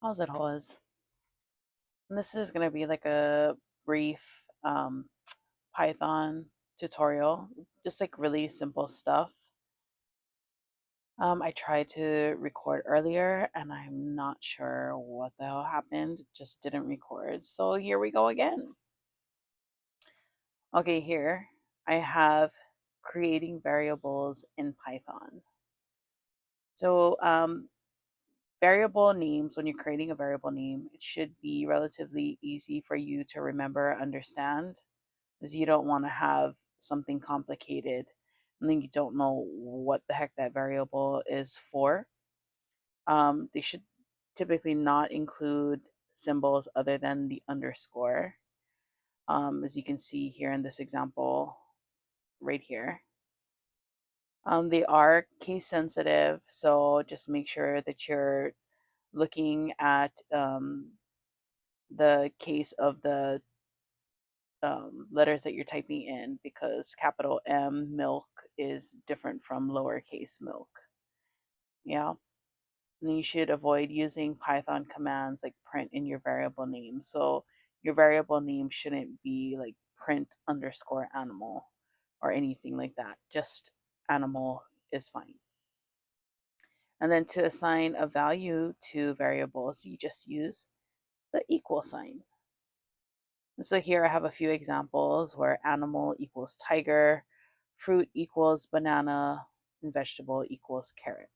How's it, Hose? This is going to be like a brief Python tutorial, just like really simple stuff. I tried to record earlier and I'm not sure what the hell happened. It just didn't record. So here we go again. Okay, here I have creating variables in Python. So variable names, when you're creating a variable name, it should be relatively easy for you to remember, understand, because you don't want to have something complicated and then you don't know what the heck that variable is for. They should typically not include symbols other than the underscore, as you can see here in this example right here. They are case sensitive, so just make sure that you're looking at the case of the letters that you're typing in, because capital M milk is different from lowercase milk. Yeah. And you should avoid using Python commands like print in your variable name. So your variable name shouldn't be like print underscore animal or anything like that. Just animal is fine. And then to assign a value to variables, you just use the equal sign. So here I have a few examples where animal equals tiger, fruit equals banana, and vegetable equals carrot.